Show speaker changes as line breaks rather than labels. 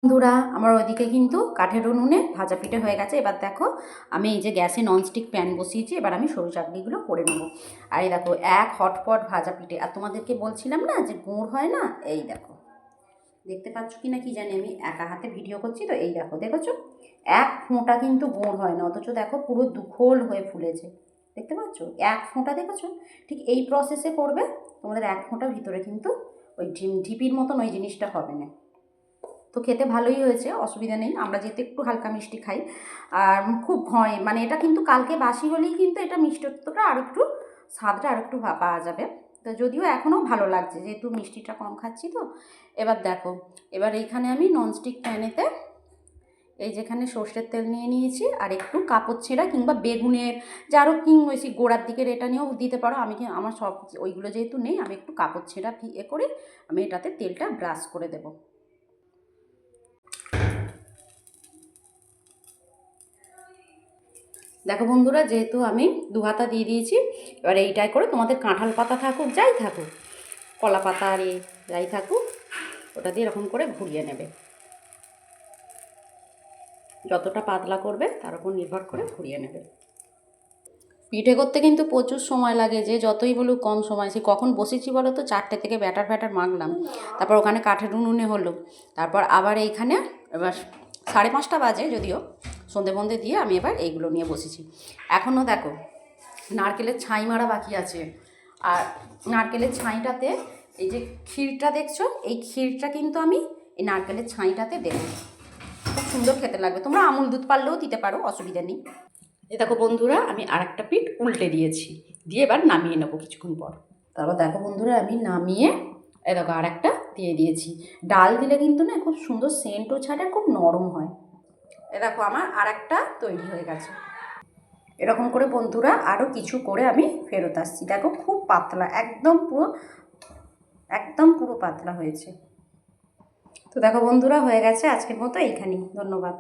বন্ধুরা, আমার ওইদিকে কিন্তু কাঠের উনুনে ভাজা পিঠে হয়ে গেছে। এবার দেখো, আমি এই যে গ্যাসে ননস্টিক প্যান বসিয়েছি, এবার আমি সরু চাকনিগুলো করে নেবো। আর এই দেখো, এক হটপট ভাজা পিঠে। আর তোমাদেরকে বলছিলাম না যে গুড় হয় না, এই দেখো, দেখতে পাচ্ছ কি না কি জানি, আমি একা হাতে ভিডিও করছি তো। এই দেখো, দেখেছো, এক ফোঁটা কিন্তু গুড় হয় না, অথচ দেখো পুরো দুখোল হয়ে ফুলেছে। দেখতে পাচ্ছ, এক ফোঁটা দেখেছো? ঠিক এই প্রসেসে করবে, তোমাদের এক ফোঁটা ভিতরে কিন্তু ওই ঢিপির মতন ওই জিনিসটা হবে না। তো খেতে ভালোই হয়েছে, অসুবিধা নেই। আমরা যেহেতু একটু হালকা মিষ্টি খাই, আর খুব হয় মানে এটা কিন্তু কালকে বাসি হলেই কিন্তু এটা মিষ্টত্বটা আর একটু, স্বাদটা আর একটু পাওয়া যাবে। তো যদিও এখনও ভালো লাগছে, যেহেতু মিষ্টিটা কম খাচ্ছি তো। এবার দেখো, এবার এইখানে আমি ননস্টিক প্যানেতে এই যেখানে সর্ষের তেল নিয়ে নিয়েছি, আর একটু কাপড় ছেঁড়া কিংবা বেগুনের, যারও ওই গোড়ার দিকের এটা নিয়েও দিতে পারো। আমার সব ওইগুলো যেহেতু নেই, আমি একটু কাপড় ছেঁড়া করে আমি এটাতে তেলটা ব্রাশ করে দেবো। দেখো বন্ধুরা, যেহেতু আমি দু হাতা দিয়ে দিয়েছি, এবার এইটাই করে তোমাদের কাঁঠাল পাতা থাকুক, যাই থাকুক, কলা পাতা আর যাই থাকুক, ওটা দিয়ে এরকম করে ঘুরিয়ে নেবে। যতটা পাতলা করবে তার উপর নির্ভর করে ঘুরিয়ে নেবে। পিঠে করতে কিন্তু প্রচুর সময় লাগে, যে যতই বলুক কম সময়। সে কখন বসেছি বলো তো, 4টে থেকে ব্যাটার মাখলাম, তারপর ওখানে কাঠের উনুনে হলো, তারপর আবার এইখানে এবার 5:30 বাজে, যদিও সন্ধে দিয়ে আমি এবার এইগুলো নিয়ে বসেছি। এখনও দেখো নারকেলের ছাই মারা বাকি আছে। আর নারকেলের ছাইটাতে এই যে ক্ষীরটা দেখছো, এই ক্ষীরটা কিন্তু আমি এই নারকেলের ছাইটাতে দেবো। খুব সুন্দর খেতে লাগবে। তোমরা আমুল দুধ পারলেও দিতে পারো, অসুবিধা নেই। এ দেখো বন্ধুরা, আমি আরেকটা পিঠ উল্টে দিয়েছি, দিয়ে এবার নামিয়ে নেবো কিছুক্ষণ পর। তারপর দেখো বন্ধুরা, আমি নামিয়ে এ দেখো আরেকটা দিয়ে দিয়েছি। ডাল দিলে কিন্তু না খুব সুন্দর সেন্টও ছাড়ে, খুব নরম হয়। এ দেখো, আমার আরেকটা তৈরি হয়ে গেছে। এরকম করে বন্ধুরা আরও কিছু করে আমি ফেরত আসছি। দেখো, খুব পাতলা, একদম পুরো পাতলা হয়েছে। তো দেখো বন্ধুরা, হয়ে গেছে আজকের মতো এইখানেই। ধন্যবাদ।